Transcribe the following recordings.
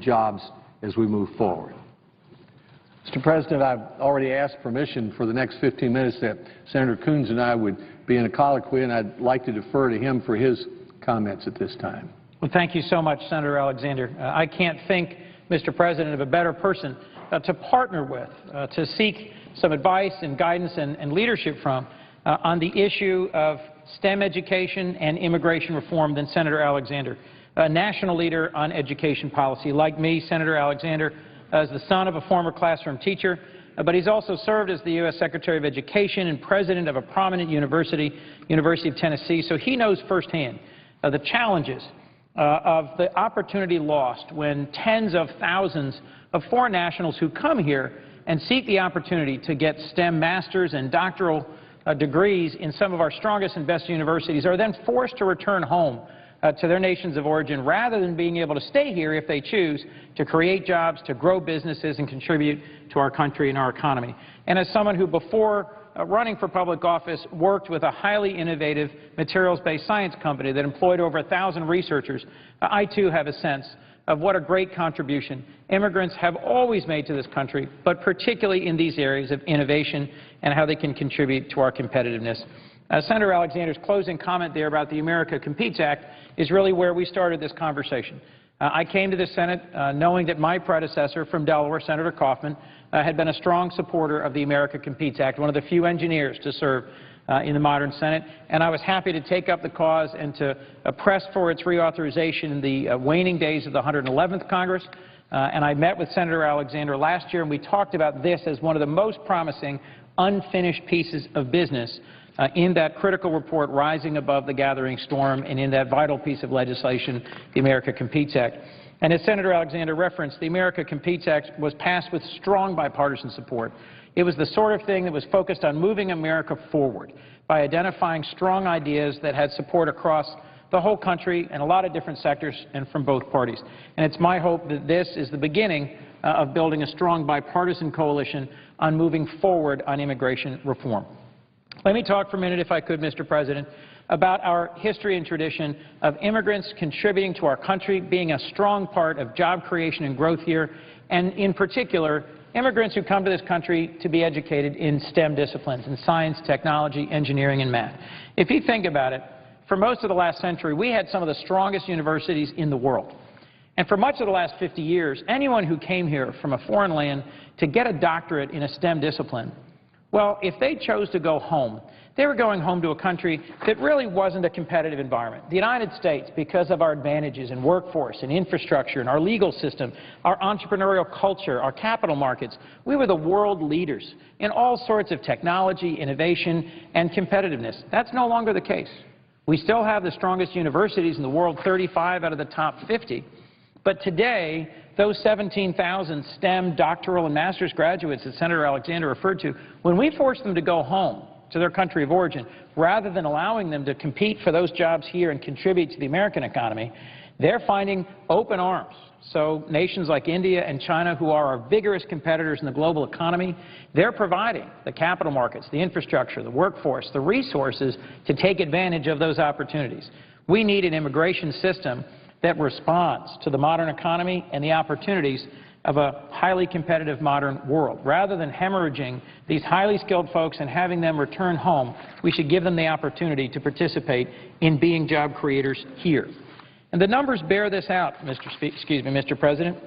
jobs as we move forward. Mr. President, I've already asked permission for the next 15 minutes that Senator Coons and I would be in a colloquy, and I'd like to defer to him for his comments at this time. Well, thank you so much, Senator Alexander. I can't think, Mr. President, of a better person to partner with, to seek some advice and guidance and leadership from on the issue of STEM education and immigration reform than Senator Alexander, a national leader on education policy. Like me, Senator Alexander is the son of a former classroom teacher, but he's also served as the U.S. Secretary of Education and president of a prominent university, University of Tennessee, so he knows firsthand the challenges of the opportunity lost when tens of thousands of foreign nationals who come here and seek the opportunity to get STEM masters and doctoral degrees in some of our strongest and best universities are then forced to return home to their nations of origin rather than being able to stay here if they choose to create jobs, to grow businesses and contribute to our country and our economy. And as someone who before running for public office worked with a highly innovative materials-based science company that employed over 1,000 researchers, I too have a sense of what a great contribution immigrants have always made to this country, but particularly in these areas of innovation and how they can contribute to our competitiveness. Senator Alexander's closing comment there about the America Competes Act is really where we started this conversation. I came to the Senate knowing that my predecessor from Delaware, Senator Kaufman, had been a strong supporter of the America Competes Act, one of the few engineers to serve in the modern Senate, and I was happy to take up the cause and to press for its reauthorization in the waning days of the 111th Congress. And I met with Senator Alexander last year, and we talked about this as one of the most promising unfinished pieces of business in that critical report, Rising Above the Gathering Storm, and in that vital piece of legislation, the America Competes Act. And as Senator Alexander referenced, the America Competes Act was passed with strong bipartisan support. It was the sort of thing that was focused on moving America forward by identifying strong ideas that had support across the whole country and a lot of different sectors and from both parties. And it's my hope that this is the beginning of building a strong bipartisan coalition on moving forward on immigration reform. Let me talk for a minute, if I could, Mr. President, about our history and tradition of immigrants contributing to our country, being a strong part of job creation and growth here, and in particular, immigrants who come to this country to be educated in STEM disciplines, in science, technology, engineering, and math. If you think about it, for most of the last century, we had some of the strongest universities in the world. And for much of the last 50 years, anyone who came here from a foreign land to get a doctorate in a STEM discipline, well, if they chose to go home, they were going home to a country that really wasn't a competitive environment. The United States, because of our advantages in workforce and infrastructure and our legal system, our entrepreneurial culture, our capital markets, we were the world leaders in all sorts of technology, innovation, and competitiveness. That's no longer the case. We still have the strongest universities in the world, 35 out of the top 50. But today, those 17,000 STEM doctoral and master's graduates that Senator Alexander referred to, when we force them to go home to their country of origin, rather than allowing them to compete for those jobs here and contribute to the American economy, they're finding open arms. So nations like India and China, who are our vigorous competitors in the global economy, they're providing the capital markets, the infrastructure, the workforce, the resources to take advantage of those opportunities. We need an immigration system that responds to the modern economy and the opportunities of a highly competitive modern world. Rather than hemorrhaging these highly skilled folks and having them return home, we should give them the opportunity to participate in being job creators here. And the numbers bear this out, Mr. President.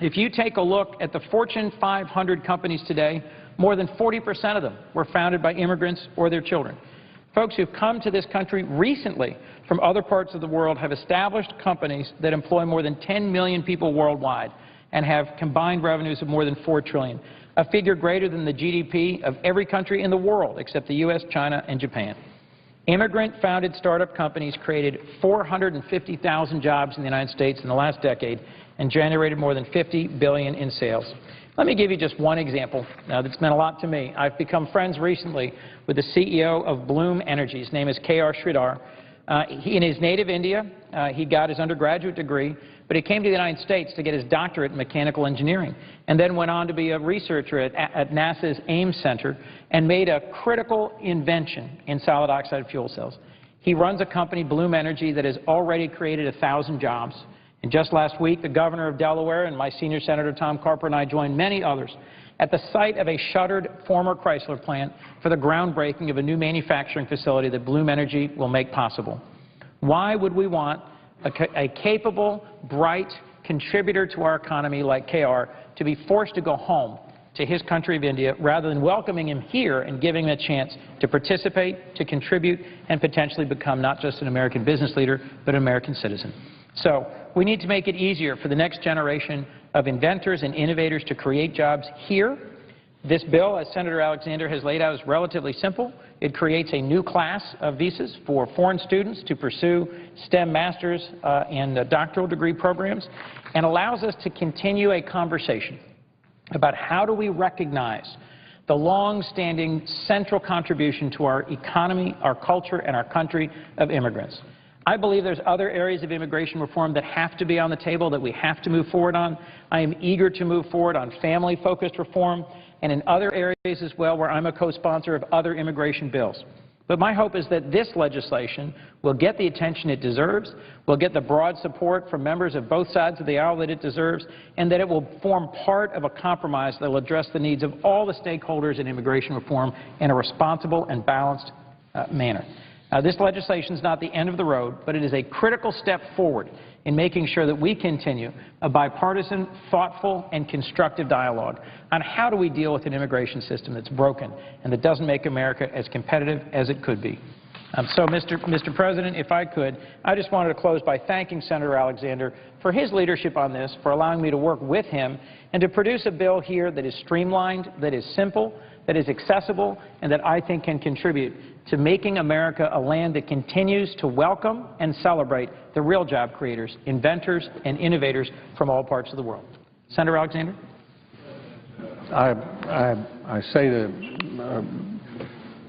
If you take a look at the Fortune 500 companies today, more than 40% of them were founded by immigrants or their children. Folks who've come to this country recently from other parts of the world have established companies that employ more than 10 million people worldwide and have combined revenues of more than $4 trillion, a figure greater than the GDP of every country in the world except the U.S., China, and Japan. Immigrant-founded startup companies created 450,000 jobs in the United States in the last decade and generated more than $50 billion in sales. Let me give you just one example that's meant a lot to me. I've become friends recently with the CEO of Bloom Energy. His name is K.R. Sridhar. In his native India, he got his undergraduate degree, but he came to the United States to get his doctorate in mechanical engineering and then went on to be a researcher at NASA's Ames Center and made a critical invention in solid oxide fuel cells. He runs a company, Bloom Energy, that has already created 1,000 jobs And just last week, the governor of Delaware and my senior Senator Tom Carper and I joined many others at the site of a shuttered former Chrysler plant for the groundbreaking of a new manufacturing facility that Bloom Energy will make possible. Why would we want a capable, bright contributor to our economy like KR to be forced to go home to his country of India rather than welcoming him here and giving him a chance to participate, to contribute, and potentially become not just an American business leader, but an American citizen? So we need to make it easier for the next generation of inventors and innovators to create jobs here. This bill, as Senator Alexander has laid out, is relatively simple. It creates a new class of visas for foreign students to pursue STEM master's and doctoral degree programs, and allows us to continue a conversation about how do we recognize the long-standing central contribution to our economy, our culture, and our country of immigrants. I believe there's other areas of immigration reform that have to be on the table, that we have to move forward on. I am eager to move forward on family-focused reform and in other areas as well where I'm a co-sponsor of other immigration bills. But my hope is that this legislation will get the attention it deserves, will get the broad support from members of both sides of the aisle that it deserves, and that it will form part of a compromise that will address the needs of all the stakeholders in immigration reform in a responsible and balanced manner. This legislation is not the end of the road, but it is a critical step forward in making sure that we continue a bipartisan, thoughtful, and constructive dialogue on how do we deal with an immigration system that's broken and that doesn't make America as competitive as it could be. So, Mr. President, if I could, I just wanted to close by thanking Senator Alexander for his leadership on this, for allowing me to work with him, and to produce a bill here that is streamlined, that is simple, that is accessible, and that I think can contribute to making America a land that continues to welcome and celebrate the real job creators, inventors, and innovators from all parts of the world. Senator Alexander? I say that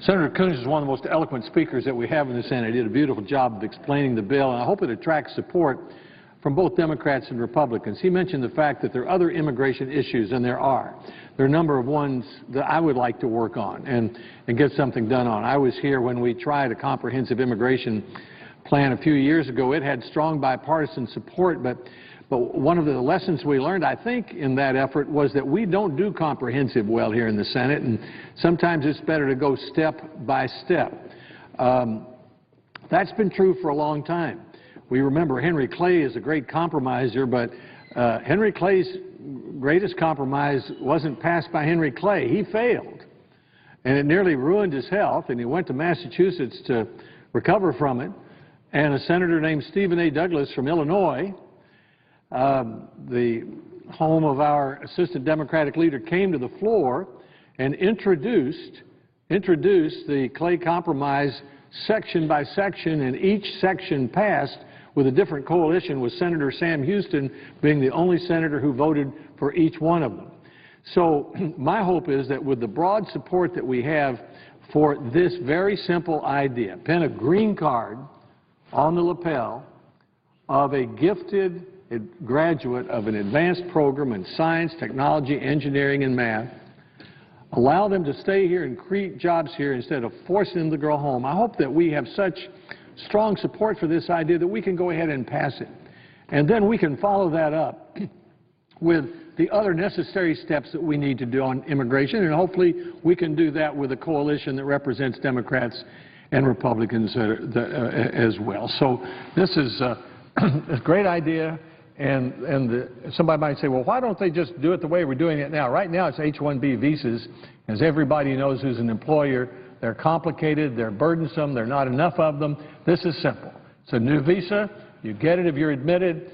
Senator Coons is one of the most eloquent speakers that we have in the Senate. He did a beautiful job of explaining the bill, and I hope it attracts support from both Democrats and Republicans. He mentioned the fact that there are other immigration issues, and there are. There are a number of ones that I would like to work on and get something done on. I was here when we tried a comprehensive immigration plan a few years ago. It had strong bipartisan support, but one of the lessons we learned, I think, in that effort was that we don't do comprehensive well here in the Senate, and sometimes it's better to go step by step. That's been true for a long time. We remember Henry Clay is a great compromiser, but Henry Clay's greatest compromise wasn't passed by Henry Clay. He failed, and it nearly ruined his health, and he went to Massachusetts to recover from it. And a senator named Stephen A. Douglas from Illinois, the home of our assistant Democratic leader, came to the floor and introduced the Clay Compromise section by section, and each section passed with a different coalition, with Senator Sam Houston being the only senator who voted for each one of them. So my hope is that with the broad support that we have for this very simple idea, pin a green card on the lapel of a gifted graduate of an advanced program in science, technology, engineering, and math, allow them to stay here and create jobs here instead of forcing them to go home. I hope that we have such strong support for this idea that we can go ahead and pass it. And then we can follow that up with the other necessary steps that we need to do on immigration, and hopefully we can do that with a coalition that represents Democrats and Republicans as well. So this is a great idea, and somebody might say, well, why don't they just do it the way we're doing it now? Right now it's H-1B visas. As everybody knows who's an employer, they're complicated, they're burdensome, there are not enough of them. This is simple. It's a new visa. You get it if you're admitted.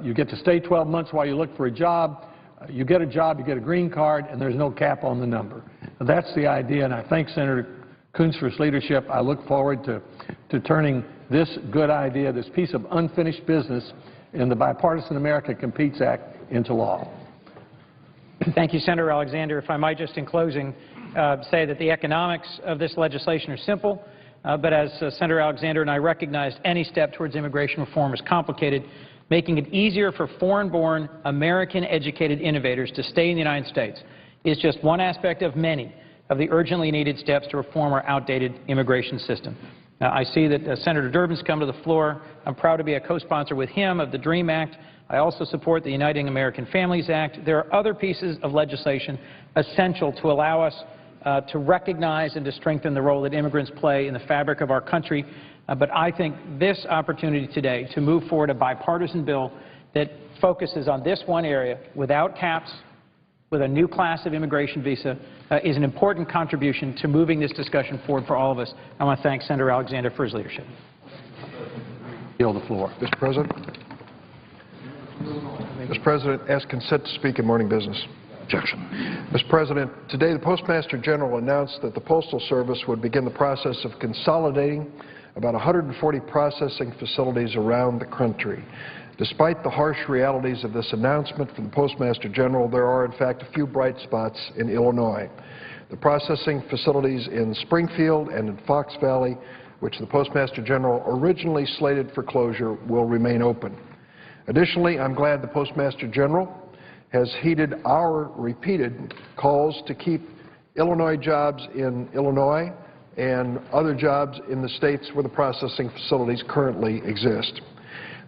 You get to stay 12 months while you look for a job. You get a job, you get a green card, and there's no cap on the number. That's the idea, and I thank Senator Coons for his leadership. I look forward to turning this good idea, this piece of unfinished business in the Bipartisan America Competes Act, into law. Thank you, Senator Alexander. If I might just in closing say that the economics of this legislation are simple, but as Senator Alexander and I recognized, any step towards immigration reform is complicated. Making it easier for foreign-born, American-educated innovators to stay in the United States is just one aspect of many of the urgently needed steps to reform our outdated immigration system. I see that Senator Durbin's come to the floor. I'm proud to be a co-sponsor with him of the DREAM Act. I also support the Uniting American Families Act. There are other pieces of legislation essential to allow us to recognize and to strengthen the role that immigrants play in the fabric of our country. But I think this opportunity today to move forward a bipartisan bill that focuses on this one area without caps, with a new class of immigration visa, is an important contribution to moving this discussion forward for all of us. I want to thank Senator Alexander for his leadership. Yield the floor. Mr. President. Mr. President, ask consent to speak in morning business. Objection. Mr. President, today the Postmaster General announced that the Postal Service would begin the process of consolidating about 140 processing facilities around the country. Despite the harsh realities of this announcement from the Postmaster General, there are, in fact, a few bright spots in Illinois. The processing facilities in Springfield and in Fox Valley, which the Postmaster General originally slated for closure, will remain open. Additionally, I'm glad the Postmaster General has heeded our repeated calls to keep Illinois jobs in Illinois and other jobs in the states where the processing facilities currently exist.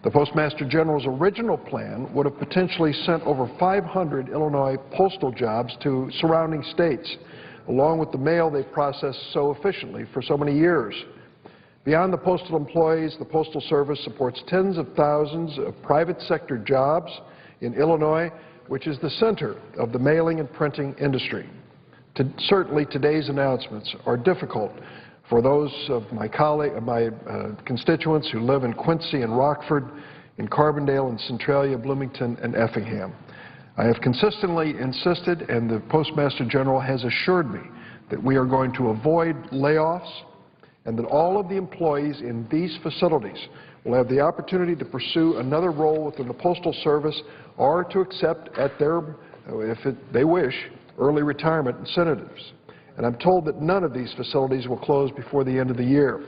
The Postmaster General's original plan would have potentially sent over 500 Illinois postal jobs to surrounding states, along with the mail they processed so efficiently for so many years. Beyond the postal employees, the Postal Service supports tens of thousands of private sector jobs in Illinois, which is the center of the mailing and printing industry. Certainly today's announcements are difficult for those of my constituents who live in Quincy and Rockford, in Carbondale and Centralia, Bloomington and Effingham. I have consistently insisted, and the Postmaster General has assured me, that we are going to avoid layoffs and that all of the employees in these facilities will have the opportunity to pursue another role within the Postal Service or to accept at their, they wish, early retirement incentives. And I'm told that none of these facilities will close before the end of the year.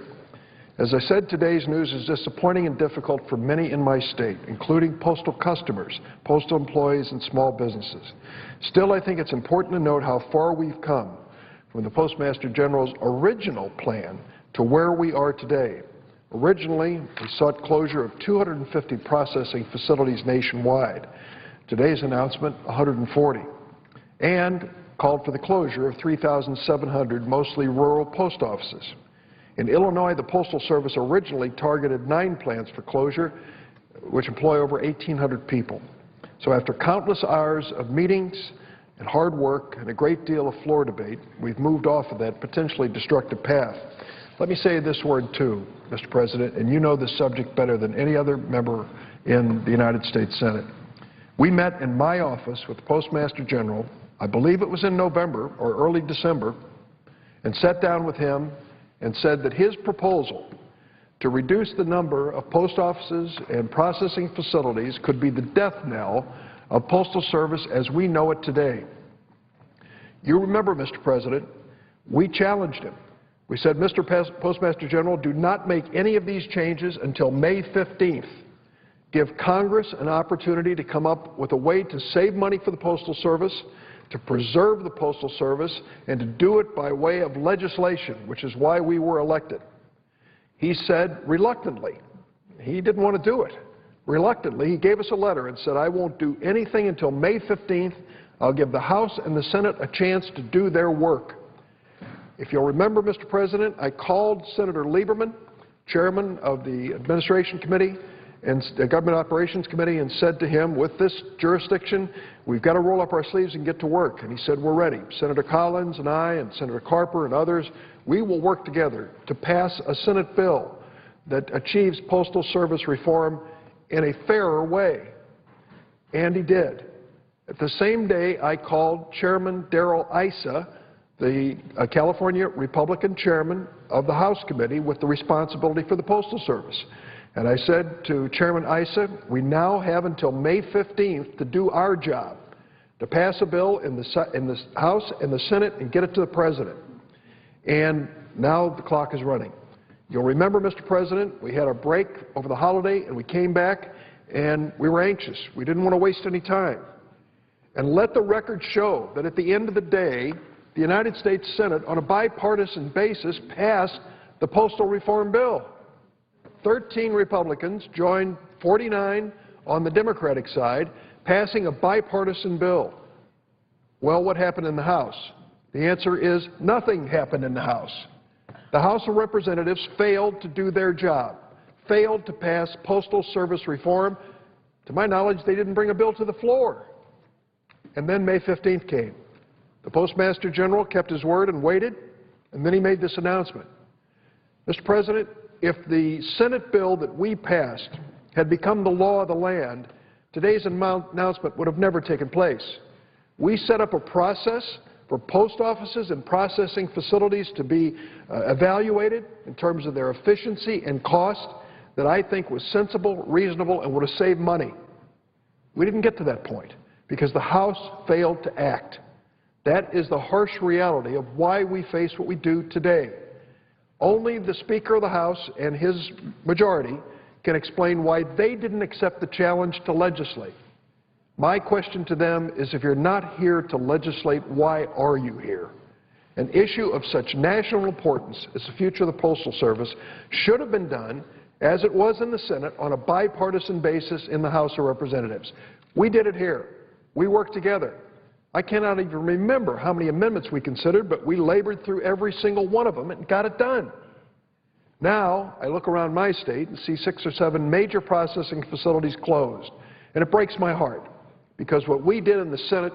As I said, today's news is disappointing and difficult for many in my state, including postal customers, postal employees, and small businesses. Still, I think it's important to note how far we've come from the Postmaster General's original plan to where we are today. Originally, we sought closure of 250 processing facilities nationwide. Today's announcement, 140. And called for the closure of 3,700 mostly rural post offices. In Illinois, the Postal Service originally targeted 9 plants for closure, which employ over 1,800 people. So after countless hours of meetings and hard work and a great deal of floor debate, we've moved off of that potentially destructive path. Let me say this word, too, Mr. President, and you know this subject better than any other member in the United States Senate. We met in my office with the Postmaster General, I believe it was in November or early December, and sat down with him and said that his proposal to reduce the number of post offices and processing facilities could be the death knell of Postal Service as we know it today. You remember, Mr. President, we challenged him. We said, Mr. Postmaster General, do not make any of these changes until May 15th. Give Congress an opportunity to come up with a way to save money for the Postal Service, to preserve the Postal Service, and to do it by way of legislation, which is why we were elected. He said reluctantly, he didn't want to do it. Reluctantly, he gave us a letter and said, I won't do anything until May 15th. I'll give the House and the Senate a chance to do their work. If you'll remember, Mr. President, I called Senator Lieberman, chairman of the Administration Committee and the Government Operations Committee, and said to him, with this jurisdiction, we've got to roll up our sleeves and get to work. And he said, we're ready. Senator Collins and I and Senator Carper and others, we will work together to pass a Senate bill that achieves Postal Service reform in a fairer way. And he did. At the same day, I called Chairman Darrell Issa, the California Republican chairman of the House Committee with the responsibility for the Postal Service. And I said to Chairman Issa, we now have until May 15th to do our job, to pass a bill in the House and the Senate and get it to the President. And now the clock is running. You'll remember, Mr. President, we had a break over the holiday and we came back and we were anxious. We didn't want to waste any time. And let the record show that at the end of the day, the United States Senate, on a bipartisan basis, passed the postal reform bill. 13 Republicans joined 49 on the Democratic side, passing a bipartisan bill. Well, what happened in the House? The answer is nothing happened in the House. The House of Representatives failed to do their job, failed to pass postal service reform. To my knowledge, they didn't bring a bill to the floor. And then May 15th came. The Postmaster General kept his word and waited, and then he made this announcement. Mr. President, if the Senate bill that we passed had become the law of the land, today's announcement would have never taken place. We set up a process for post offices and processing facilities to be evaluated in terms of their efficiency and cost that I think was sensible, reasonable, and would have saved money. We didn't get to that point because the House failed to act. That is the harsh reality of why we face what we do today. Only the Speaker of the House and his majority can explain why they didn't accept the challenge to legislate. My question to them is, if you're not here to legislate, why are you here? An issue of such national importance as the future of the Postal Service should have been done, as it was in the Senate, on a bipartisan basis in the House of Representatives. We did it here. We worked together. I cannot even remember how many amendments we considered, but we labored through every single one of them and got it done. Now, I look around my state and see 6 or 7 major processing facilities closed, and it breaks my heart, because what we did in the Senate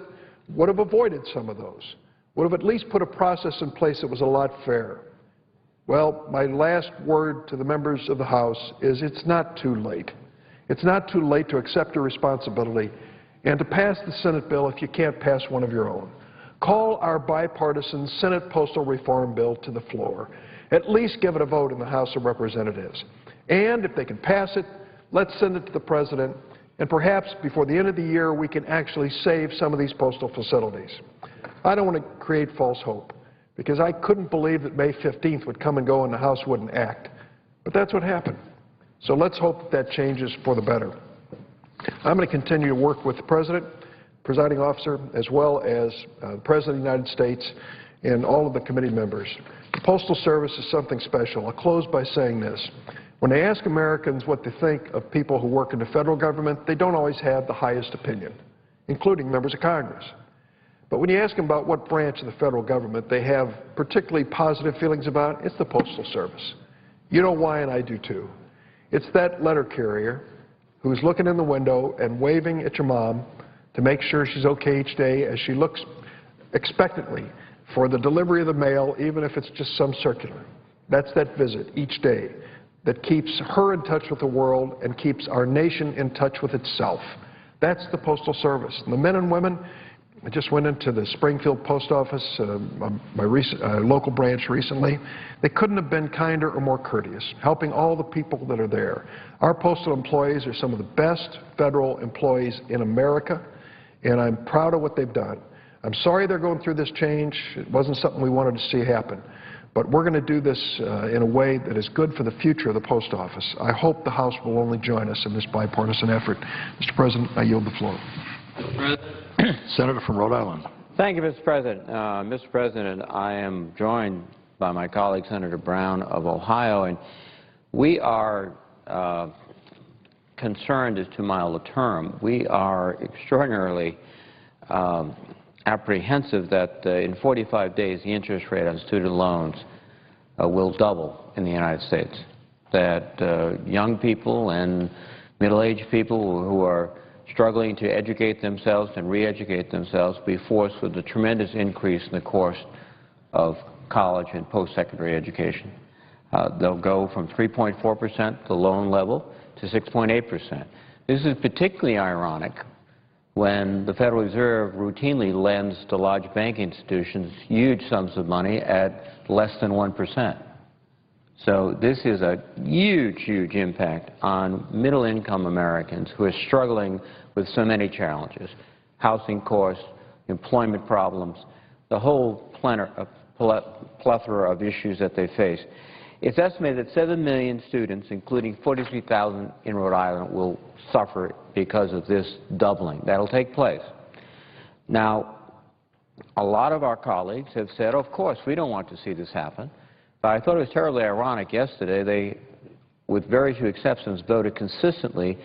would have avoided some of those, would have at least put a process in place that was a lot fairer. Well, my last word to the members of the House is it's not too late. It's not too late to accept your responsibility and to pass the Senate bill if you can't pass one of your own. Call our bipartisan Senate postal reform bill to the floor. At least give it a vote in the House of Representatives. And if they can pass it, let's send it to the President, and perhaps before the end of the year we can actually save some of these postal facilities. I don't want to create false hope, because I couldn't believe that May 15th would come and go and the House wouldn't act. But that's what happened. So let's hope that changes for the better. I'm going to continue to work with the President, presiding officer, as well as the President of the United States and all of the committee members. The Postal Service is something special. I'll close by saying this. When they ask Americans what they think of people who work in the federal government, they don't always have the highest opinion, including members of Congress. But when you ask them about what branch of the federal government they have particularly positive feelings about, it's the Postal Service. You know why, and I do too. It's that letter carrier who's looking in the window and waving at your mom to make sure she's okay each day as she looks expectantly for the delivery of the mail, even if it's just some circular. That's that visit each day that keeps her in touch with the world and keeps our nation in touch with itself. That's the Postal Service. And the men and women, I just went into the Springfield Post Office, my local branch recently. They couldn't have been kinder or more courteous, helping all the people that are there. Our postal employees are some of the best federal employees in America, and I'm proud of what they've done. I'm sorry they're going through this change. It wasn't something we wanted to see happen. But we're going to do this in a way that is good for the future of the Post Office. I hope the House will only join us in this bipartisan effort. Mr. President, I yield the floor. Senator from Rhode Island. Thank you, Mr. President. Mr. President, I am joined by my colleague, Senator Brown of Ohio, and we are concerned, is too mild a term. We are extraordinarily apprehensive that in 45 days the interest rate on student loans will double in the United States, that young people and middle-aged people who are struggling to educate themselves and re-educate themselves be forced with a tremendous increase in the cost of college and post-secondary education. They'll go from 3.4%, the loan level, to 6.8%. This is particularly ironic when the Federal Reserve routinely lends to large banking institutions huge sums of money at less than 1%. So this is a huge, huge impact on middle-income Americans who are struggling with so many challenges: housing costs, employment problems, the whole plethora of issues that they face. It's estimated that 7 million students, including 43,000 in Rhode Island, will suffer because of this doubling. That'll take place. Now, a lot of our colleagues have said, of course, we don't want to see this happen. But I thought it was terribly ironic yesterday they, with very few exceptions, voted consistently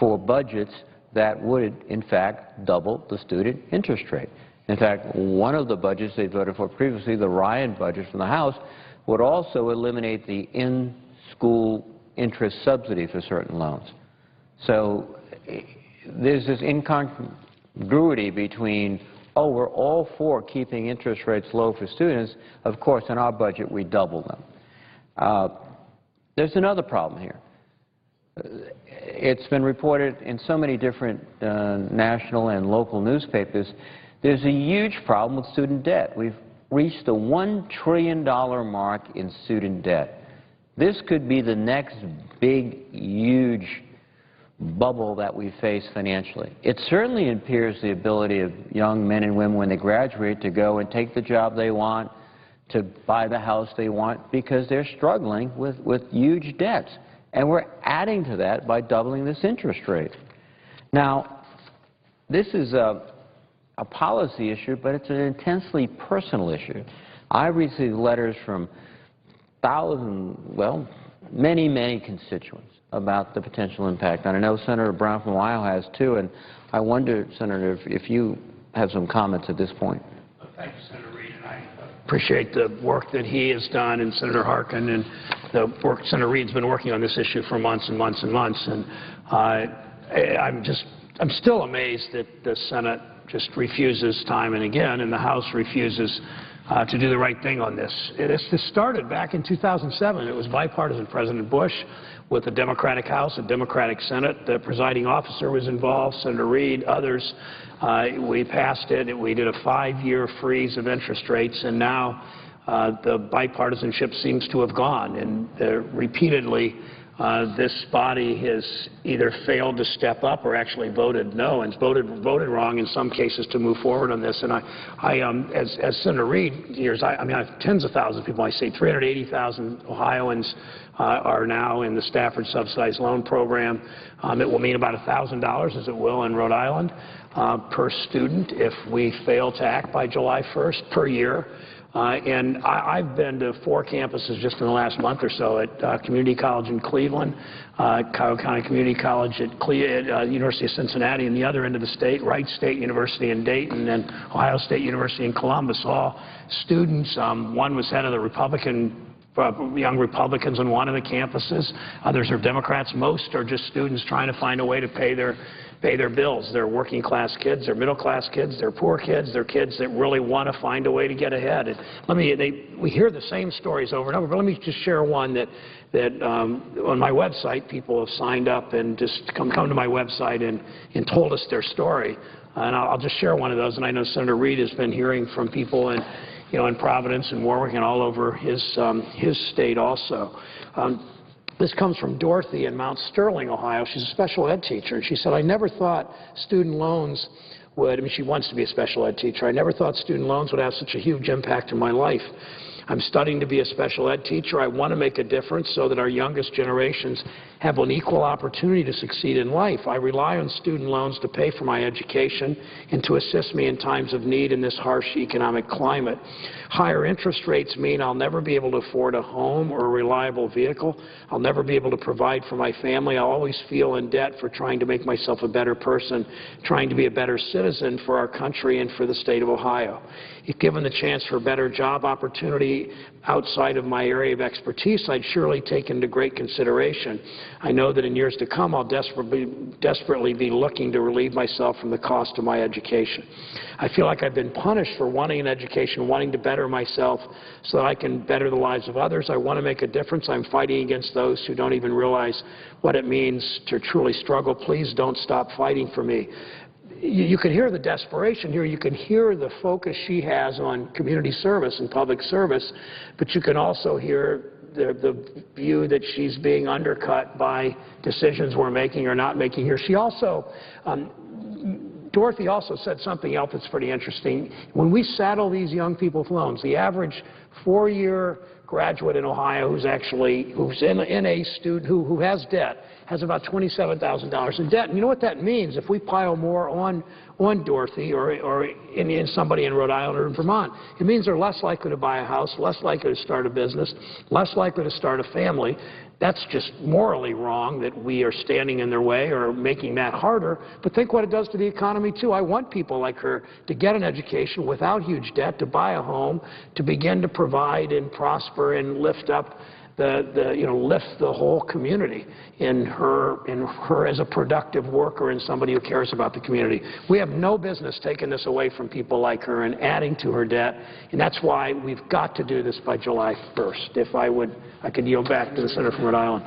for budgets that would, in fact, double the student interest rate. In fact, one of the budgets they voted for previously, the Ryan budget from the House, would also eliminate the in-school interest subsidy for certain loans. So there's this incongruity between, oh, we're all for keeping interest rates low for students. Of course, in our budget, we double them. There's another problem here. It's been reported in so many different national and local newspapers. There's a huge problem with student debt. We've reached the $1 trillion mark in student debt. This could be the next big, huge bubble that we face financially. It certainly impairs the ability of young men and women when they graduate to go and take the job they want, to buy the house they want, because they're struggling with huge debts. And we're adding to that by doubling this interest rate. Now, this is a policy issue, but it's an intensely personal issue. I received letters from thousands, well, many, many constituents about the potential impact. And I know Senator Brown from Ohio has too, and I wonder, Senator, if you have some comments at this point. Thank you, Senator Reid. And I appreciate the work that he has done, and Senator Harkin, and the work Senator Reid's been working on this issue for months and months and months. And I'm still amazed that the Senate just refuses time and again, and the House refuses to do the right thing on this. This started back in 2007. It was bipartisan. President Bush with a Democratic House, a Democratic Senate. The presiding officer was involved, Senator Reid, others. We passed it. We did a 5-year freeze of interest rates, and now the bipartisanship seems to have gone. And repeatedly, this body has either failed to step up or actually voted no, and voted wrong in some cases to move forward on this. And as Senator Reid hears, I have tens of thousands of people. I say 380,000 Ohioans are now in the Stafford subsidized loan program. It will mean about $1,000, as it will in Rhode Island, per student if we fail to act by July 1st per year. And I've been to 4 campuses just in the last month or so, at Community College in Cleveland, Cuyahoga County Community College at University of Cincinnati, and the other end of the state, Wright State University in Dayton, and Ohio State University in Columbus. All students. One was head of the young Republicans on one of the campuses. Others are Democrats. Most are just students trying to find a way to pay their bills. They're working class kids, they're middle class kids, they're poor kids, they're kids that really want to find a way to get ahead. And we hear the same stories over and over, but let me just share one that on my website people have signed up and just come to my website and told us their story. And I'll just share one of those. And I know Senator Reid has been hearing from people in Providence and Warwick and all over his state also. This comes from Dorothy in Mount Sterling, Ohio. She's a special ed teacher, and she said, I never thought student loans would, she wants to be a special ed teacher, I never thought student loans would have such a huge impact in my life. I'm studying to be a special ed teacher. I want to make a difference so that our youngest generations have an equal opportunity to succeed in life. I rely on student loans to pay for my education and to assist me in times of need in this harsh economic climate. Higher interest rates mean I'll never be able to afford a home or a reliable vehicle. I'll never be able to provide for my family. I'll always feel in debt for trying to make myself a better person, trying to be a better citizen for our country and for the state of Ohio. If given the chance for a better job opportunity outside of my area of expertise, I'd surely take into great consideration. I know that in years to come, I'll desperately be looking to relieve myself from the cost of my education. I feel like I've been punished for wanting an education, wanting to better myself so that I can better the lives of others. I want to make a difference. I'm fighting against those who don't even realize what it means to truly struggle. Please don't stop fighting for me. You can hear the desperation here. You can hear the focus she has on community service and public service, but you can also hear the view that she's being undercut by decisions we're making or not making here. She also, Dorothy also said something else that's pretty interesting. When we saddle these young people's loans, the average 4-year graduate in Ohio who's in a student who has debt, has about $27,000 in debt. And you know what that means? If we pile more on Dorothy or in somebody in Rhode Island or in Vermont, it means they're less likely to buy a house, less likely to start a business, less likely to start a family. That's just morally wrong that we are standing in their way or making that harder. But think what it does to the economy, too. I want people like her to get an education without huge debt, to buy a home, to begin to provide and prosper and lift up lift the whole community in her as a productive worker and somebody who cares about the community. We have no business taking this away from people like her and adding to her debt, and that's why we've got to do this by July 1st. If I could yield back to the senator from Rhode Island.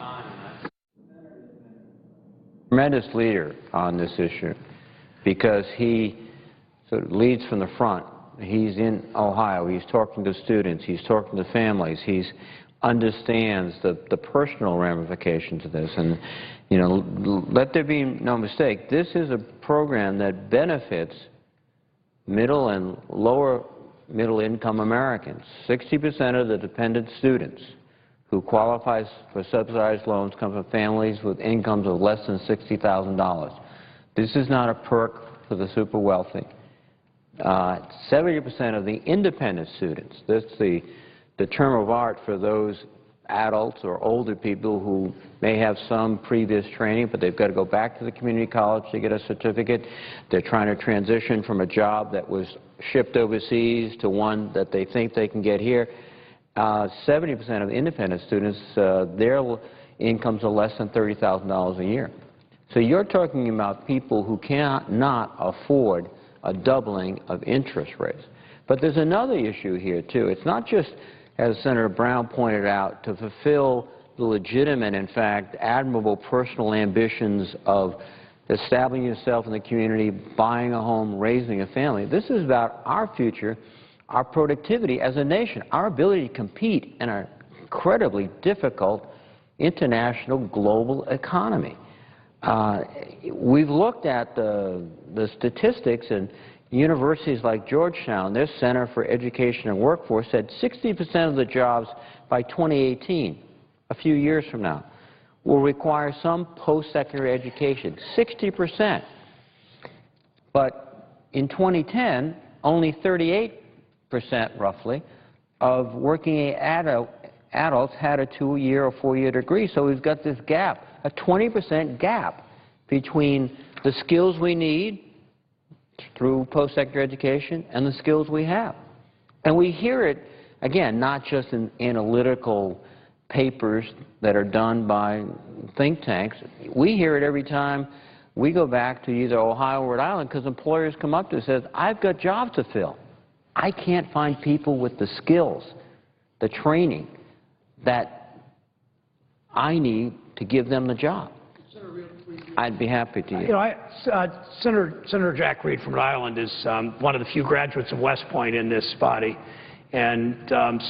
Tremendous leader on this issue because he sort of leads from the front. He's in Ohio. He's talking to students. He's talking to families. He understands the personal ramifications of this. And, you know, let there be no mistake, this is a program that benefits middle and lower middle income Americans. 60% of the dependent students who qualify for subsidized loans come from families with incomes of less than $60,000. This is not a perk for the super wealthy. 70% of the independent students, that's the term of art for those adults or older people who may have some previous training, but they've got to go back to the community college to get a certificate. They're trying to transition from a job that was shipped overseas to one that they think they can get here. 70% of independent students, their incomes are less than $30,000 a year. So you're talking about people who cannot afford a doubling of interest rates. But there's another issue here, too. It's not just, as Senator Brown pointed out, to fulfill the legitimate, in fact, admirable personal ambitions of establishing yourself in the community, buying a home, raising a family. This is about our future, our productivity as a nation, our ability to compete in an incredibly difficult international global economy. We've looked at the statistics, and universities like Georgetown, their Center for Education and Workforce, said 60% of the jobs by 2018, a few years from now, will require some post-secondary education, 60%. But in 2010, only 38%, roughly, of working adults had a 2-year or 4-year degree. So we've got this gap, a 20% gap between the skills we need through post-secondary education and the skills we have. And we hear it, again, not just in analytical papers that are done by think tanks. We hear it every time we go back to either Ohio or Rhode Island because employers come up to us and say, I've got jobs to fill. I can't find people with the skills, the training that I need to give them the job. I'd be happy to. You know, Senator Jack Reed from Rhode Island is one of the few graduates of West Point in this body and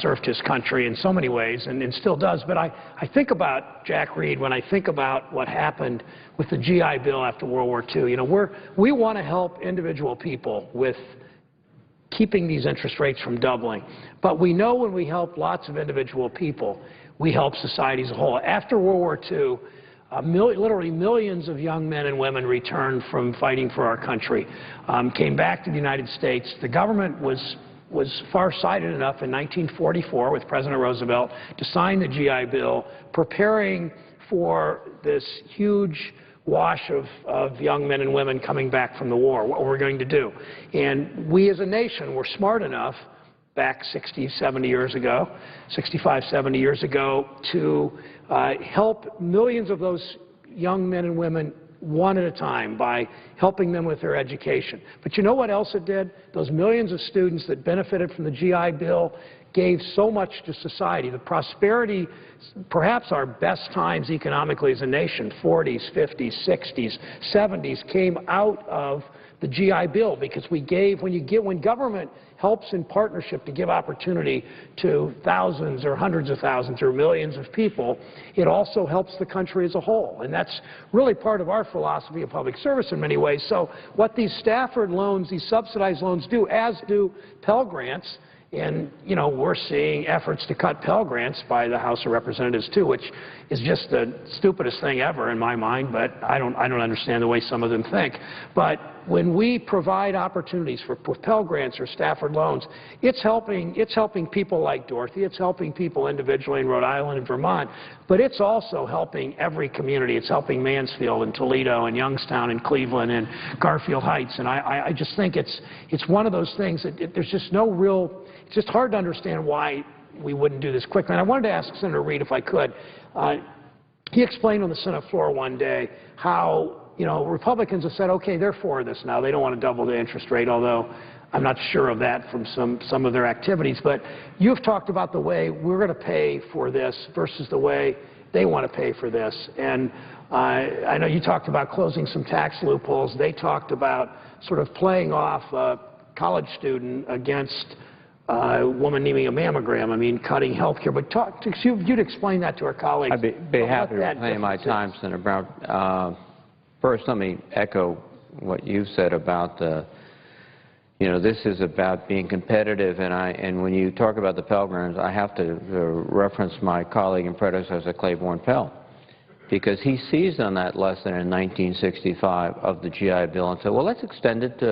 served his country in so many ways and still does. But I think about Jack Reed when I think about what happened with the GI Bill after World War II. You know, we want to help individual people with keeping these interest rates from doubling. But we know when we help lots of individual people, we help society as a whole. After World War II, literally millions of young men and women returned from fighting for our country, came back to the United States. The government was far-sighted enough in 1944 with President Roosevelt to sign the GI Bill, preparing for this huge wash of young men and women coming back from the war, what we're going to do. And we as a nation were smart enough back 65, 70 years ago, to help millions of those young men and women one at a time by helping them with their education. But you know what else it did? Those millions of students that benefited from the GI Bill gave so much to society. The prosperity, perhaps our best times economically as a nation, 40s, 50s, 60s, 70s, came out of the GI Bill because when government helps in partnership to give opportunity to thousands or hundreds of thousands or millions of people, it also helps the country as a whole. And that's really part of our philosophy of public service in many ways. So what these Stafford loans, these subsidized loans do, as do Pell Grants, And, you know, we're seeing efforts to cut Pell Grants by the House of Representatives, too, which is just the stupidest thing ever in my mind, but I don't understand the way some of them think. But when we provide opportunities for Pell Grants or Stafford loans, it's helping people like Dorothy, it's helping people individually in Rhode Island and Vermont, but it's also helping every community. It's helping Mansfield and Toledo and Youngstown and Cleveland and Garfield Heights. And I just think it's one of those things that there's just no real, it's just hard to understand why we wouldn't do this quickly. And I wanted to ask Senator Reid, if I could. He explained on the Senate floor one day how, you know, Republicans have said, okay, they're for this now. They don't want to double the interest rate, although I'm not sure of that from some of their activities. But you've talked about the way we're going to pay for this versus the way they want to pay for this. And I know you talked about closing some tax loopholes. They talked about sort of playing off a college student against a woman needing a mammogram. I mean, cutting health care. But you'd explain that to our colleagues. I'd be happy to reclaim my time, Senator Brown. First, let me echo what you said about you know, this is about being competitive, and when you talk about the Pell Grants, I have to reference my colleague and predecessor, Claiborne Pell, because he seized on that lesson in 1965 of the GI Bill and said, well, let's extend it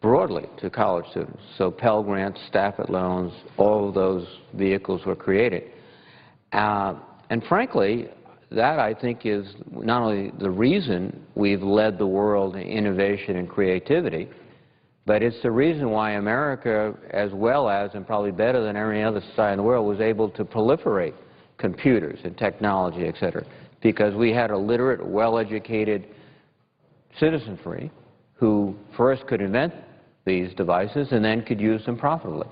broadly to college students. So Pell Grants, Stafford loans, all of those vehicles were created. And frankly, that, I think, is not only the reason we've led the world in innovation and creativity, but it's the reason why America, as well as, and probably better than every other society in the world, was able to proliferate computers and technology, et cetera, because we had a literate, well-educated citizenry who first could invent these devices and then could use them profitably.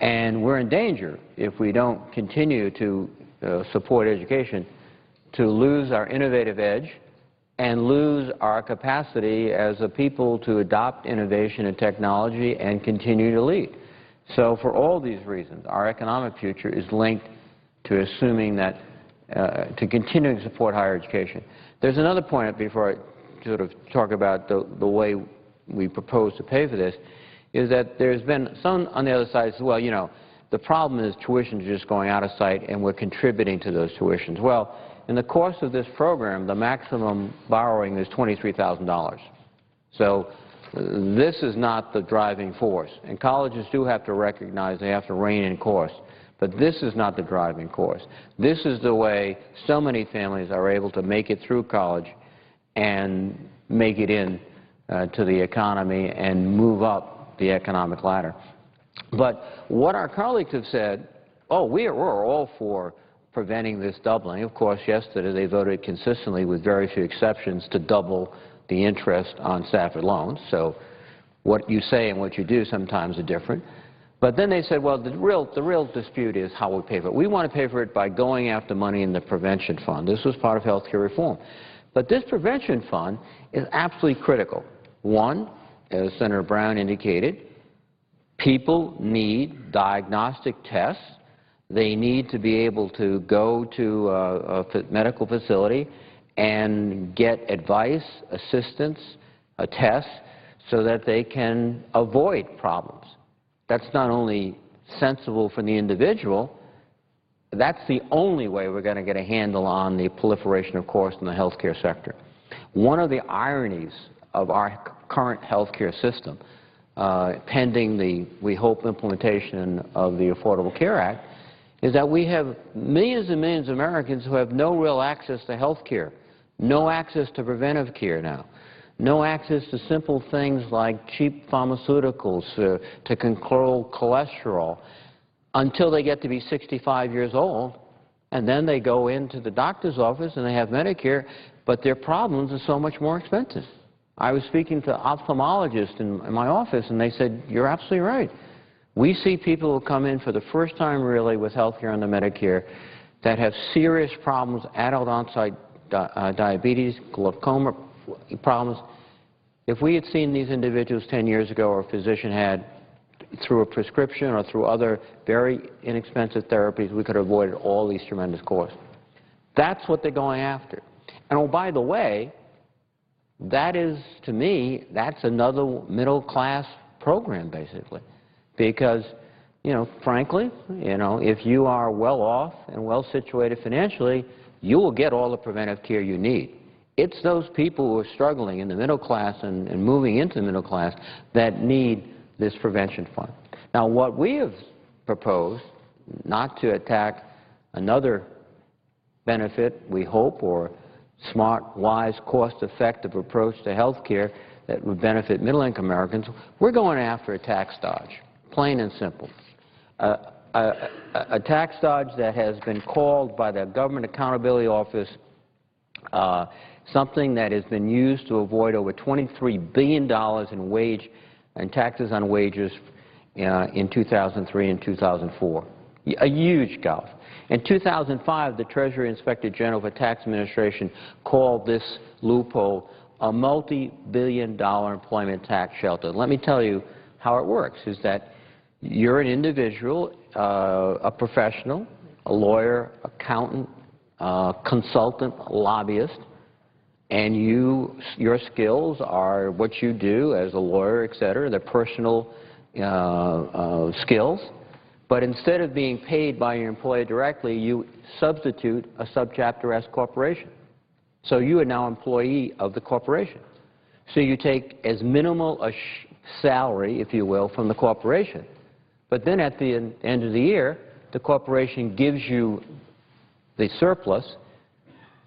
And we're in danger, if we don't continue to support education, to lose our innovative edge and lose our capacity as a people to adopt innovation and technology and continue to lead. So for all these reasons, our economic future is linked to assuming that, to continuing to support higher education. There's another point before I sort of talk about the way we propose to pay for this, is that there's been some on the other side say, well, you know, the problem is tuitions are just going out of sight and we're contributing to those tuitions. Well, in the course of this program, the maximum borrowing is $23,000. So this is not the driving force. And colleges do have to recognize they have to rein in costs. But this is not the driving force. This is the way so many families are able to make it through college and make it in to the economy and move up the economic ladder. But what our colleagues have said, oh, we're all for preventing this doubling. Of course, yesterday they voted consistently, with very few exceptions, to double the interest on Stafford loans. So what you say and what you do sometimes are different. But then they said, well, the real dispute is how we pay for it. We want to pay for it by going after money in the prevention fund. This was part of health care reform. But this prevention fund is absolutely critical. One, as Senator Brown indicated, people need diagnostic tests. They need to be able to go to a medical facility and get advice, assistance, a test, so that they can avoid problems. That's not only sensible for the individual, that's the only way we're going to get a handle on the proliferation of costs in the healthcare sector. One of the ironies of our current healthcare system, pending the, we hope, implementation of the Affordable Care Act, is that we have millions and millions of Americans who have no real access to health care, no access to preventive care now, no access to simple things like cheap pharmaceuticals to control cholesterol until they get to be 65 years old, and then they go into the doctor's office and they have Medicare, but their problems are so much more expensive. I was speaking to ophthalmologists in my office, and they said, you're absolutely right. We see people who come in for the first time really with health care under Medicare that have serious problems, adult onset diabetes, glaucoma problems. If we had seen these individuals 10 years ago, or a physician had, through a prescription or through other very inexpensive therapies, we could have avoided all these tremendous costs. That's what they're going after. And oh, by the way, that is, to me, that's another middle-class program, basically, because frankly, if you are well off and well situated financially, you will get all the preventive care you need. It's those people who are struggling in the middle class and moving into the middle class that need this prevention fund. Now, what we have proposed, not to attack another benefit, we hope, or smart, wise, cost-effective approach to health care that would benefit middle-income Americans, we're going after a tax dodge, plain and simple. A tax dodge that has been called by the Government Accountability Office something that has been used to avoid over $23 billion in taxes on wages in 2003 and 2004. A huge gulf. In 2005, the Treasury Inspector General for Tax Administration called this loophole a multi-billion-dollar employment tax shelter. Let me tell you how it works, is that you're an individual, a professional, a lawyer, accountant, consultant, lobbyist, and your skills are what you do as a lawyer, et cetera, the personal skills. But instead of being paid by your employer directly, you substitute a subchapter S corporation. So you are now an employee of the corporation. So you take as minimal a salary, if you will, from the corporation. But then at the end of the year, the corporation gives you the surplus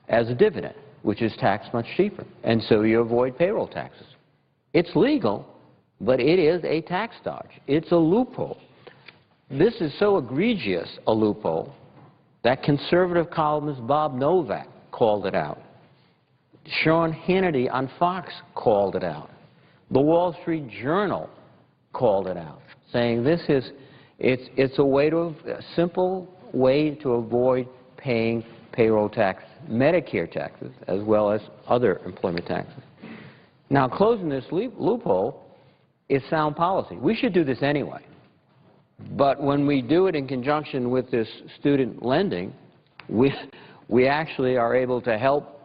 as a dividend, which is taxed much cheaper. And so you avoid payroll taxes. It's legal, but it is a tax dodge. It's a loophole. This is so egregious a loophole that conservative columnist Bob Novak called it out. Sean Hannity on Fox called it out. The Wall Street Journal called it out, saying it's a simple way to avoid paying payroll tax, Medicare taxes, as well as other employment taxes. Now, closing this loophole is sound policy. We should do this anyway. But when we do it in conjunction with this student lending, we actually are able to help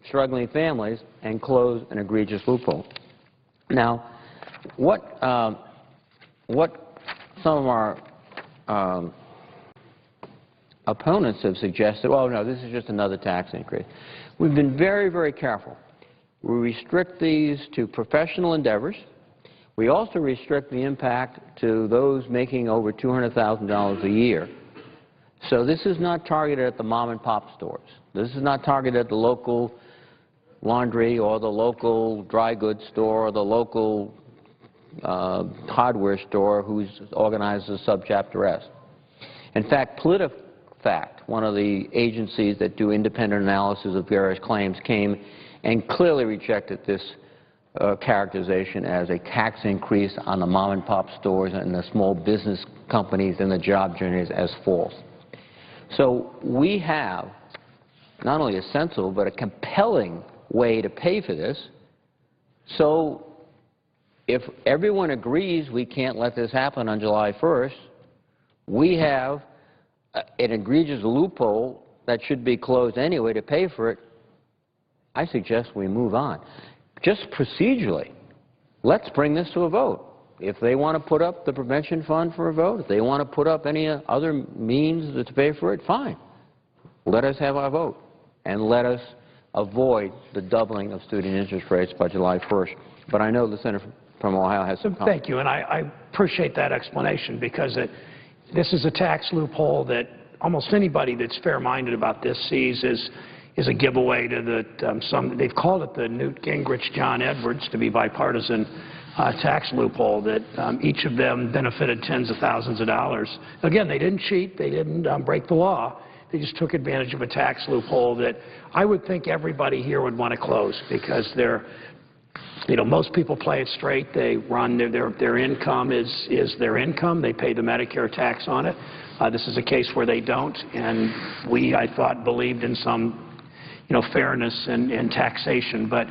struggling families and close an egregious loophole. Now, what some of our opponents have suggested, oh, no, this is just another tax increase. We've been very, very careful. We restrict these to professional endeavors. We also restrict the impact to those making over $200,000 a year. So this is not targeted at the mom-and-pop stores. This is not targeted at the local laundry or the local dry goods store or the local hardware store who's organized as Subchapter S. In fact, PolitiFact, one of the agencies that do independent analysis of various claims, came and clearly rejected this characterization as a tax increase on the mom-and-pop stores and the small business companies and the job generators as false. So we have not only a sensible but a compelling way to pay for this. So if everyone agrees we can't let this happen on July 1st, we have an egregious loophole that should be closed anyway to pay for it. I suggest we move on. Just procedurally, let's bring this to a vote. If they want to put up the prevention fund for a vote, if they want to put up any other means to pay for it, fine. Let us have our vote, and let us avoid the doubling of student interest rates by July 1st. But I know the senator from Ohio has some comments. Thank you, and I appreciate that explanation, because this is a tax loophole that almost anybody that's fair-minded about this sees is a giveaway to they've called it the Newt Gingrich, John Edwards to be bipartisan tax loophole, that each of them benefited tens of thousands of dollars. Again, they didn't cheat, they didn't break the law, they just took advantage of a tax loophole that I would think everybody here would want to close, because most people play it straight. They run their income is their income. They pay the Medicare tax on it. This is a case where they don't, and I thought, believed in some fairness and taxation. But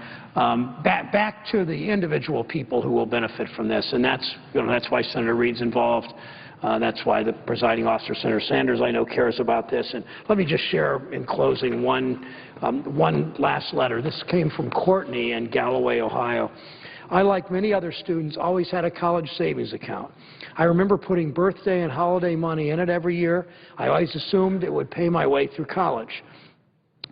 back to the individual people who will benefit from this, and that's why Senator Reid's involved. That's why the presiding officer, Senator Sanders, I know, cares about this. And let me just share in closing one last letter. This came from Courtney in Galloway, Ohio. I, like many other students, always had a college savings account. I remember putting birthday and holiday money in it every year. I always assumed it would pay my way through college.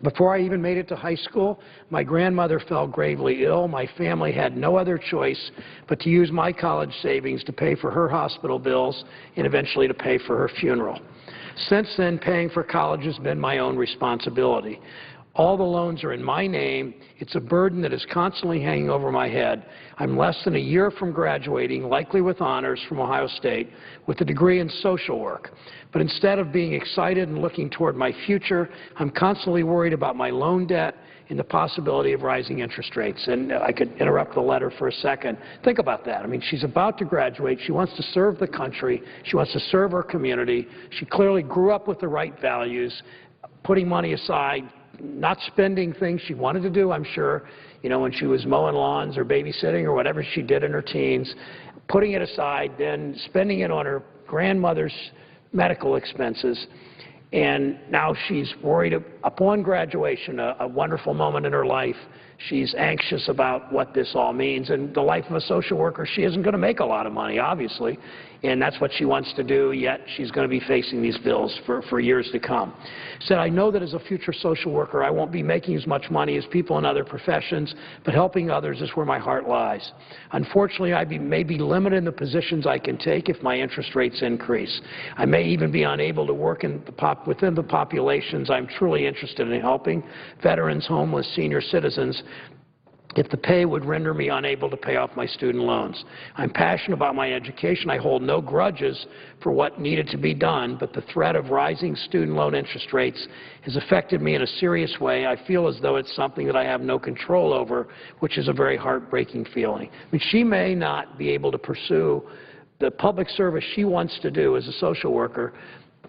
Before I even made it to high school, my grandmother fell gravely ill. My family had no other choice but to use my college savings to pay for her hospital bills and eventually to pay for her funeral. Since then, paying for college has been my own responsibility. All the loans are in my name. It's a burden that is constantly hanging over my head. I'm less than a year from graduating, likely with honors from Ohio State, with a degree in social work. But instead of being excited and looking toward my future, I'm constantly worried about my loan debt and the possibility of rising interest rates. And I could interrupt the letter for a second. Think about that. I mean, she's about to graduate. She wants to serve the country. She wants to serve her community. She clearly grew up with the right values, putting money aside, not spending things she wanted to do, I'm sure, you know, when she was mowing lawns or babysitting or whatever she did in her teens, putting it aside, then spending it on her grandmother's medical expenses. And now she's worried upon graduation, a wonderful moment in her life. She's anxious about what this all means. And the life of a social worker, she isn't going to make a lot of money, obviously. And that's what she wants to do, yet she's going to be facing these bills for years to come. Said, I know that as a future social worker, I won't be making as much money as people in other professions, but helping others is where my heart lies. Unfortunately, I may be limited in the positions I can take if my interest rates increase. I may even be unable to work within the populations I'm truly interested in helping, veterans, homeless, senior citizens, if the pay would render me unable to pay off my student loans. I'm passionate about my education. I hold no grudges for what needed to be done, but the threat of rising student loan interest rates has affected me in a serious way. I feel as though it's something that I have no control over, which is a very heartbreaking feeling. I mean, she may not be able to pursue the public service she wants to do as a social worker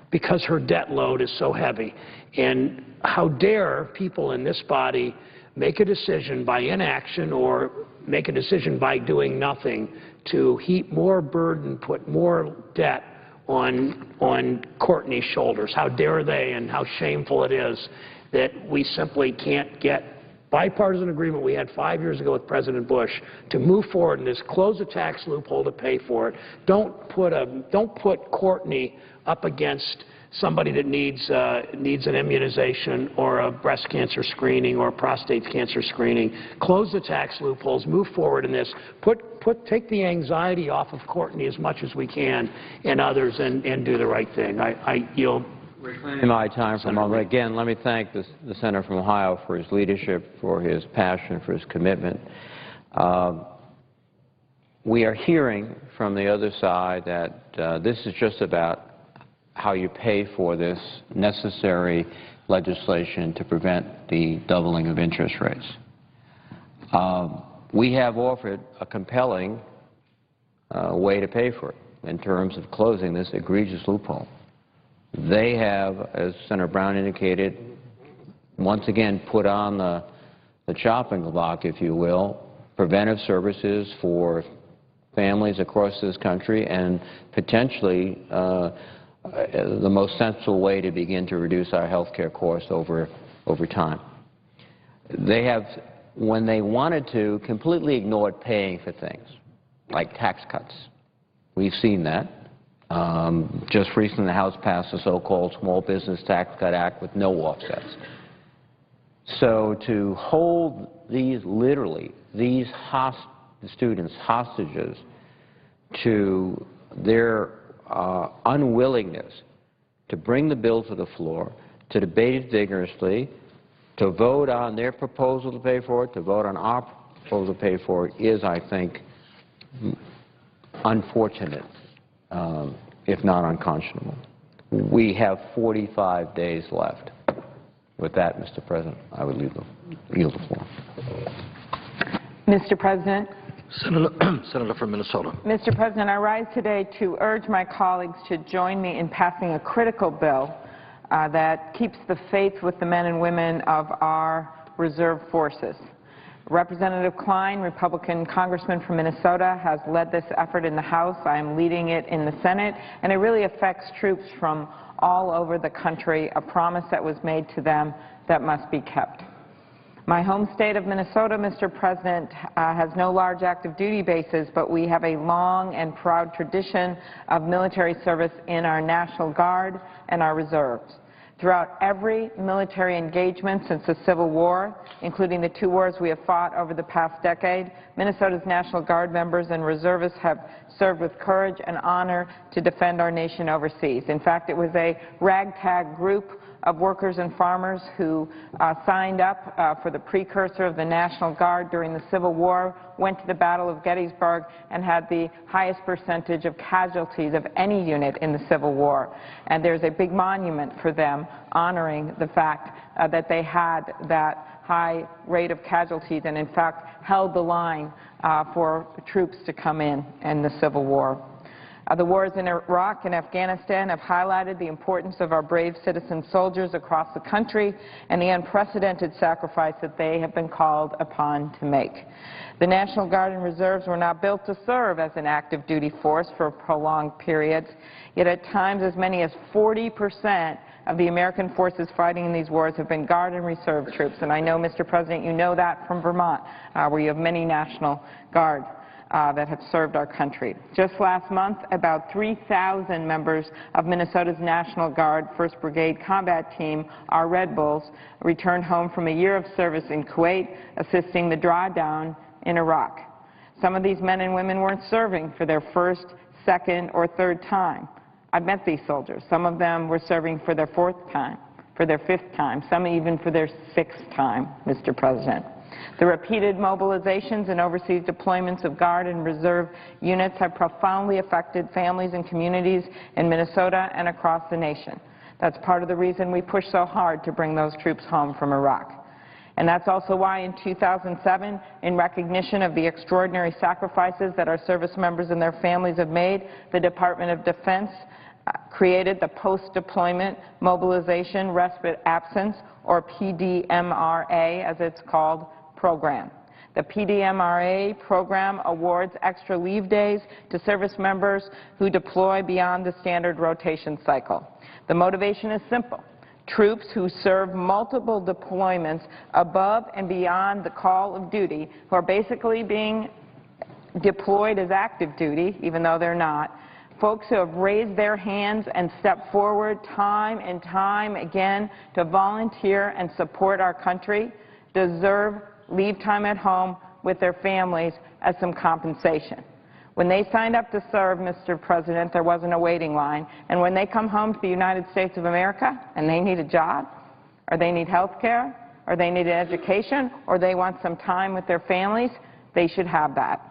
because her debt load is so heavy. And how dare people in this body make a decision by inaction or make a decision by doing nothing to heap more burden, put more debt on Courtney's shoulders. How dare they, and how shameful it is that we simply can't get bipartisan agreement we had 5 years ago with President Bush to move forward in this, close a tax loophole to pay for it. Don't put Courtney up against somebody that needs an immunization or a breast cancer screening or a prostate cancer screening. Close the tax loopholes, move forward in this, take the anxiety off of Courtney as much as we can and others, and do the right thing. I yield. Reclaiming my time for a moment. Again, let me thank the Senator from Ohio for his leadership, for his passion, for his commitment. We are hearing from the other side that this is just about how you pay for this necessary legislation to prevent the doubling of interest rates. We have offered a compelling way to pay for it in terms of closing this egregious loophole. They have, as Senator Brown indicated, once again put on the chopping block, if you will, preventive services for families across this country, and potentially the most sensible way to begin to reduce our health care costs over time. They have, when they wanted to, completely ignored paying for things like tax cuts. We've seen that. Just recently the House passed the so-called Small Business Tax Cut Act with no offsets. So to hold these, literally, these students hostages to their unwillingness to bring the bill to the floor, to debate it vigorously, to vote on their proposal to pay for it, to vote on our proposal to pay for it is, I think, unfortunate, if not unconscionable. We have 45 days left. With that, Mr. President, I would yield the floor. Mr. President. Senator from Minnesota. Mr. President, I rise today to urge my colleagues to join me in passing a critical bill that keeps the faith with the men and women of our reserve forces. Representative Klein, Republican congressman from Minnesota, has led this effort in the House. I am leading it in the Senate, and it really affects troops from all over the country, a promise that was made to them that must be kept. My home state of Minnesota, Mr. President, has no large active duty bases, but we have a long and proud tradition of military service in our National Guard and our reserves. Throughout every military engagement since the Civil War, including the 2 wars we have fought over the past decade, Minnesota's National Guard members and reservists have served with courage and honor to defend our nation overseas. In fact, it was a ragtag group of workers and farmers who signed up for the precursor of the National Guard during the Civil War, went to the Battle of Gettysburg, and had the highest percentage of casualties of any unit in the Civil War. And there's a big monument for them honoring the fact that they had that high rate of casualties and, in fact, held the line for troops to come in the Civil War. The wars in Iraq and Afghanistan have highlighted the importance of our brave citizen soldiers across the country and the unprecedented sacrifice that they have been called upon to make. The National Guard and Reserves were not built to serve as an active duty force for prolonged periods, yet at times as many as 40% of the American forces fighting in these wars have been Guard and Reserve troops. And I know, Mr. President, you know that from Vermont, where you have many National Guard that have served our country. Just last month, about 3,000 members of Minnesota's National Guard 1st Brigade Combat Team, our Red Bulls, returned home from a year of service in Kuwait, assisting the drawdown in Iraq. Some of these men and women weren't serving for their first, second, or third time. I've met these soldiers. Some of them were serving for their 4th time, for their 5th time, some even for their 6th time, Mr. President. The repeated mobilizations and overseas deployments of Guard and Reserve units have profoundly affected families and communities in Minnesota and across the nation. That's part of the reason we push so hard to bring those troops home from Iraq. And that's also why in 2007, in recognition of the extraordinary sacrifices that our service members and their families have made, the Department of Defense created the Post-Deployment Mobilization Respite Absence, or PDMRA as it's called, program. The PDMRA program awards extra leave days to service members who deploy beyond the standard rotation cycle. The motivation is simple. Troops who serve multiple deployments above and beyond the call of duty, who are basically being deployed as active duty, even though they're not, folks who have raised their hands and stepped forward time and time again to volunteer and support our country deserve leave time at home with their families as some compensation. When they signed up to serve, Mr. President, there wasn't a waiting line. And when they come home to the United States of America and they need a job, or they need health care, or they need an education, or they want some time with their families, they should have that.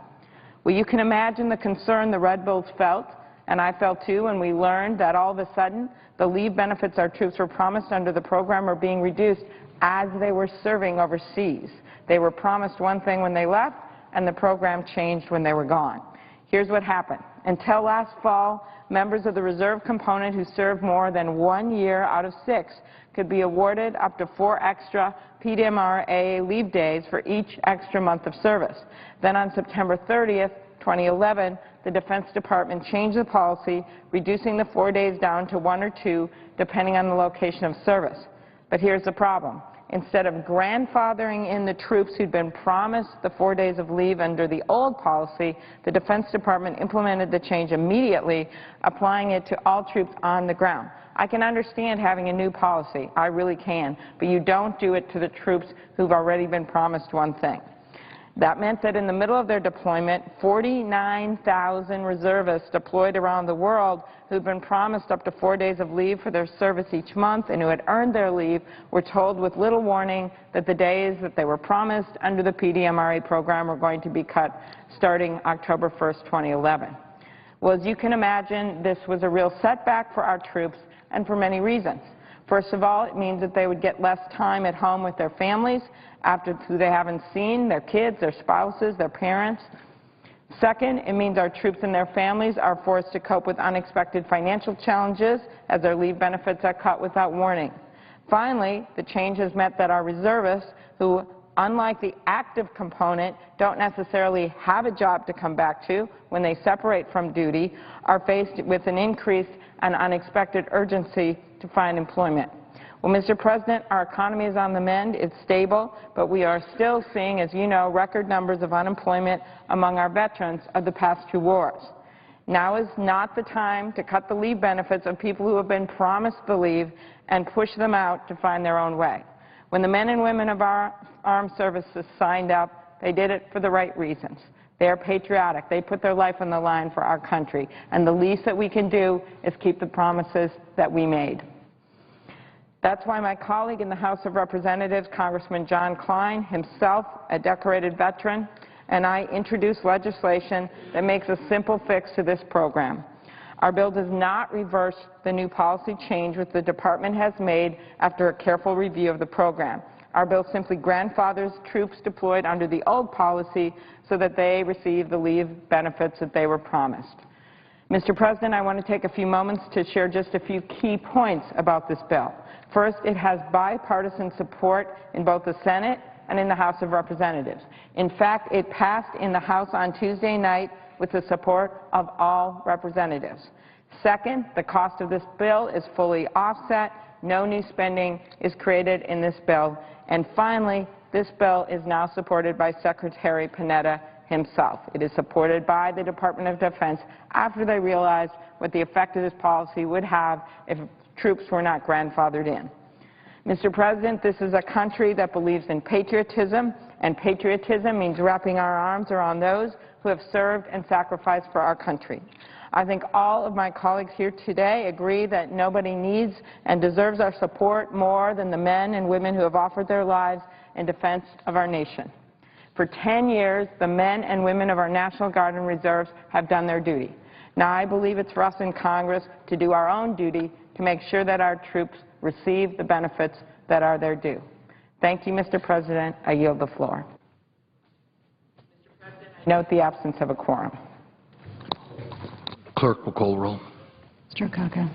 Well, you can imagine the concern the Red Bulls felt, and I felt too, when we learned that all of a sudden the leave benefits our troops were promised under the program are being reduced as they were serving overseas. They were promised one thing when they left, and the program changed when they were gone. Here's what happened. Until last fall, members of the reserve component who served more than 1 year out of 6 could be awarded up to 4 extra PDMRA leave days for each extra month of service. Then on September 30th, 2011, the Defense Department changed the policy, reducing the 4 days down to 1 or 2, depending on the location of service. But here's the problem. Instead of grandfathering in the troops who'd been promised the 4 days of leave under the old policy, the Defense Department implemented the change immediately, applying it to all troops on the ground. I can understand having a new policy. I really can. But you don't do it to the troops who've already been promised one thing. That meant that in the middle of their deployment, 49,000 reservists deployed around the world who'd been promised up to 4 days of leave for their service each month and who had earned their leave were told with little warning that the days that they were promised under the PDMRA program were going to be cut starting October 1st, 2011. Well, as you can imagine, this was a real setback for our troops and for many reasons. First of all, it means that they would get less time at home with their families after who they haven't seen, their kids, their spouses, their parents. Second, it means our troops and their families are forced to cope with unexpected financial challenges as their leave benefits are cut without warning. Finally, the change has meant that our reservists, who, unlike the active component, don't necessarily have a job to come back to when they separate from duty, are faced with an increased and unexpected urgency to find employment. Well, Mr. President, our economy is on the mend. It's stable, but we are still seeing, as you know, record numbers of unemployment among our veterans of the past 2 wars. Now is not the time to cut the leave benefits of people who have been promised the leave and push them out to find their own way. When the men and women of our armed services signed up, they did it for the right reasons. They are patriotic. They put their life on the line for our country. And the least that we can do is keep the promises that we made. That's why my colleague in the House of Representatives, Congressman John Klein, himself a decorated veteran, and I introduced legislation that makes a simple fix to this program. Our bill does not reverse the new policy change which the Department has made after a careful review of the program. Our bill simply grandfathers troops deployed under the old policy so that they receive the leave benefits that they were promised. Mr. President, I want to take a few moments to share just a few key points about this bill. First, it has bipartisan support in both the Senate and in the House of Representatives. In fact, it passed in the House on Tuesday night with the support of all representatives. Second, the cost of this bill is fully offset. No new spending is created in this bill. And finally, this bill is now supported by Secretary Panetta himself. It is supported by the Department of Defense after they realized what the effect of this policy would have if troops were not grandfathered in. Mr. President, this is a country that believes in patriotism, and patriotism means wrapping our arms around those who have served and sacrificed for our country. I think all of my colleagues here today agree that nobody needs and deserves our support more than the men and women who have offered their lives in defense of our nation. For 10 years, the men and women of our National Guard and Reserves have done their duty. Now, I believe it's for us in Congress to do our own duty to make sure that our troops receive the benefits that are their due. Thank you, Mr. President. I yield the floor. Mr. President, I note the absence of a quorum. Clerk will call the roll. Mr. Okaka.